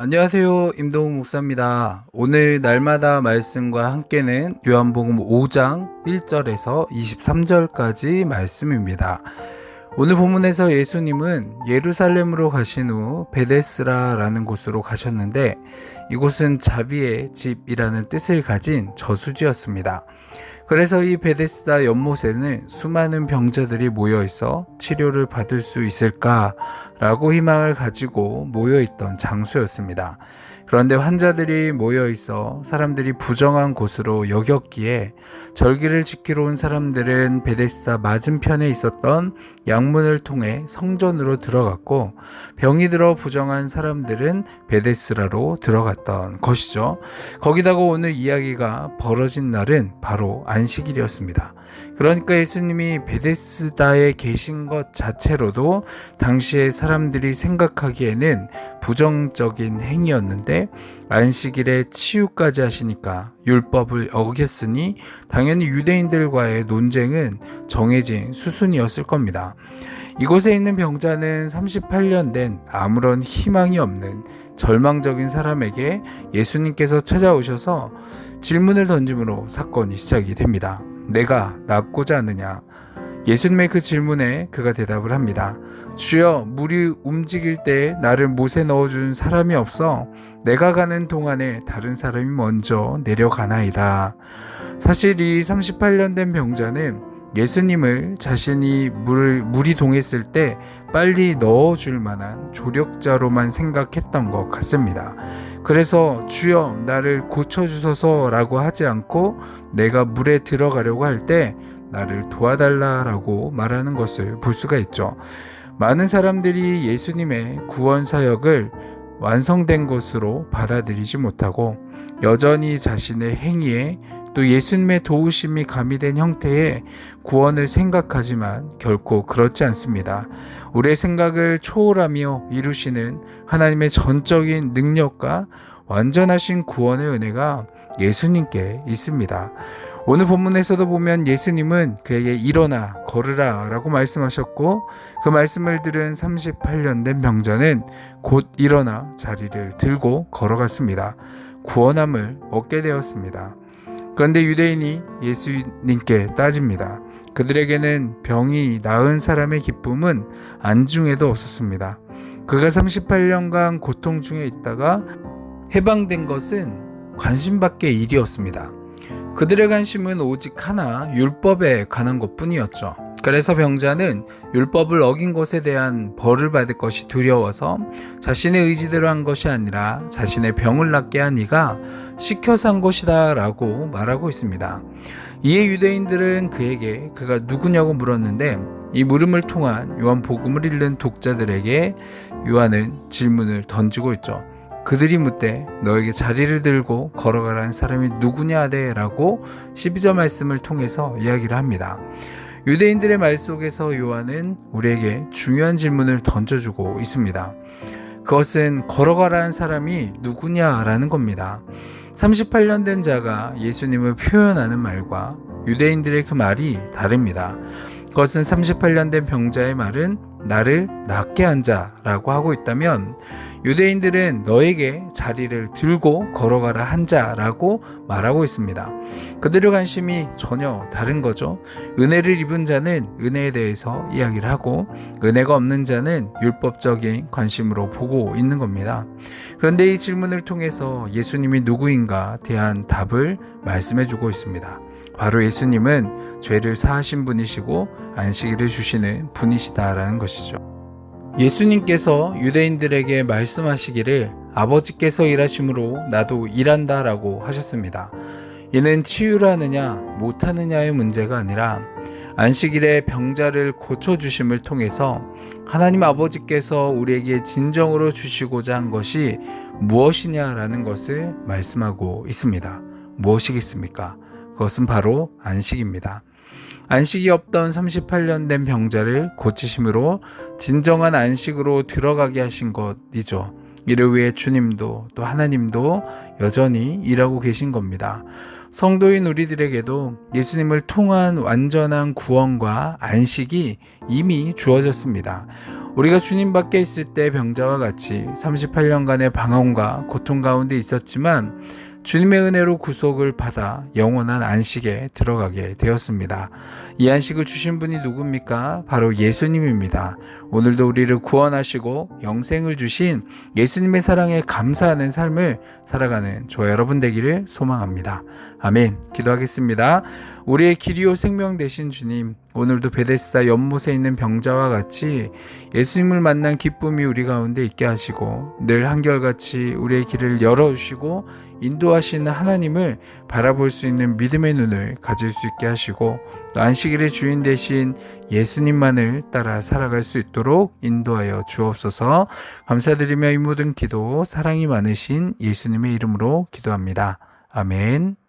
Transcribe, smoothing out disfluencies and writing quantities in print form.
안녕하세요. 임동욱 목사입니다. 오늘 날마다 말씀과 함께는 요한복음 5장 1절에서 23절까지 말씀입니다. 오늘 본문에서 예수님은 예루살렘으로 가신 후 베데스라라는 곳으로 가셨는데 이곳은 자비의 집이라는 뜻을 가진 저수지였습니다. 그래서 이 베데스다 연못에는 수많은 병자들이 모여 있어 치료를 받을 수 있을까라고 희망을 가지고 모여 있던 장소였습니다. 그런데 환자들이 모여 있어 사람들이 부정한 곳으로 여겼기에 절기를 지키러 온 사람들은 베데스다 맞은편에 있었던 양문을 통해 성전으로 들어갔고 병이 들어 부정한 사람들은 베데스라로 들어갔던 것이죠. 거기다가 오늘 이야기가 벌어진 날은 바로 안식일이었습니다. 그러니까 예수님이 베데스다에 계신 것 자체로도 당시에 사람들이 생각하기에는 부정적인 행위였는데 안식일에 치유까지 하시니까 율법을 어겼으니 당연히 유대인들과의 논쟁은 정해진 수순이었을 겁니다. 이곳에 있는 병자는 38년 된 아무런 희망이 없는 절망적인 사람에게 예수님께서 찾아오셔서 질문을 던짐으로 사건이 시작이 됩니다. 내가 낫고자 하느냐? 예수님의 그 질문에 그가 대답을 합니다. 주여, 물이 움직일 때 나를 못에 넣어준 사람이 없어 내가 가는 동안에 다른 사람이 먼저 내려가나이다. 사실 이 38년 된 병자는 예수님을 자신이 물이 동했을 때 빨리 넣어줄 만한 조력자로만 생각했던 것 같습니다. 그래서 주여 나를 고쳐주소서라고 하지 않고 내가 물에 들어가려고 할 때 나를 도와달라라고 말하는 것을 볼 수가 있죠. 많은 사람들이 예수님의 구원 사역을 완성된 것으로 받아들이지 못하고 여전히 자신의 행위에 또 예수님의 도우심이 가미된 형태의 구원을 생각하지만 결코 그렇지 않습니다. 우리의 생각을 초월하며 이루시는 하나님의 전적인 능력과 완전하신 구원의 은혜가 예수님께 있습니다. 오늘 본문에서도 보면 예수님은 그에게 일어나 걸으라 라고 말씀하셨고 그 말씀을 들은 38년 된 병자는 곧 일어나 자리를 들고 걸어갔습니다. 구원함을 얻게 되었습니다. 그런데 유대인이 예수님께 따집니다. 그들에게는 병이 나은 사람의 기쁨은 안중에도 없었습니다. 그가 38년간 고통 중에 있다가 해방된 것은 관심밖의 일이었습니다. 그들의 관심은 오직 하나, 율법에 관한 것뿐이었죠. 그래서 병자는 율법을 어긴 것에 대한 벌을 받을 것이 두려워서 자신의 의지대로 한 것이 아니라 자신의 병을 낫게 한 이가 시켜서 한 것이다 라고 말하고 있습니다. 이에 유대인들은 그에게 그가 누구냐고 물었는데 이 물음을 통한 요한 복음을 읽는 독자들에게 요한은 질문을 던지고 있죠. 그들이 묻되 너에게 자리를 들고 걸어가라는 사람이 누구냐 하되 라고 12절 말씀을 통해서 이야기를 합니다. 유대인들의 말 속에서 요한은 우리에게 중요한 질문을 던져주고 있습니다. 그것은 걸어가라는 사람이 누구냐라는 겁니다. 38년 된 자가 예수님을 표현하는 말과 유대인들의 그 말이 다릅니다. 그것은 38년 된 병자의 말은 나를 낫게 한 자라고 하고 있다면 유대인들은 너에게 자리를 들고 걸어가라 한 자라고 말하고 있습니다. 그들의 관심이 전혀 다른 거죠. 은혜를 입은 자는 은혜에 대해서 이야기를 하고 은혜가 없는 자는 율법적인 관심으로 보고 있는 겁니다. 그런데 이 질문을 통해서 예수님이 누구인가 대한 답을 말씀해 주고 있습니다. 바로 예수님은 죄를 사하신 분이시고 안식일을 주시는 분이시다라는 것이죠. 예수님께서 유대인들에게 말씀하시기를 아버지께서 일하심으로 나도 일한다라고 하셨습니다. 이는 치유를 하느냐 못하느냐의 문제가 아니라 안식일에 병자를 고쳐주심을 통해서 하나님 아버지께서 우리에게 진정으로 주시고자 한 것이 무엇이냐라는 것을 말씀하고 있습니다. 무엇이겠습니까? 그것은 바로 안식입니다. 안식이 없던 38년 된 병자를 고치심으로 진정한 안식으로 들어가게 하신 것이죠. 이를 위해 주님도 또 하나님도 여전히 일하고 계신 겁니다. 성도인 우리들에게도 예수님을 통한 완전한 구원과 안식이 이미 주어졌습니다. 우리가 주님 밖에 있을 때 병자와 같이 38년간의 방황과 고통 가운데 있었지만 주님의 은혜로 구속을 받아 영원한 안식에 들어가게 되었습니다. 이 안식을 주신 분이 누굽니까? 바로 예수님입니다. 오늘도 우리를 구원하시고 영생을 주신 예수님의 사랑에 감사하는 삶을 살아가는 저와 여러분 되기를 소망합니다. 아멘. 기도하겠습니다. 우리의 길이요 생명 되신 주님, 오늘도 베데스다 연못에 있는 병자와 같이 예수님을 만난 기쁨이 우리 가운데 있게 하시고 늘 한결같이 우리의 길을 열어주시고 인도하시는 하나님을 바라볼 수 있는 믿음의 눈을 가질 수 있게 하시고 또 안식일의 주인 되신 예수님만을 따라 살아갈 수 있도록 인도하여 주옵소서. 감사드리며 이 모든 기도 사랑이 많으신 예수님의 이름으로 기도합니다. 아멘.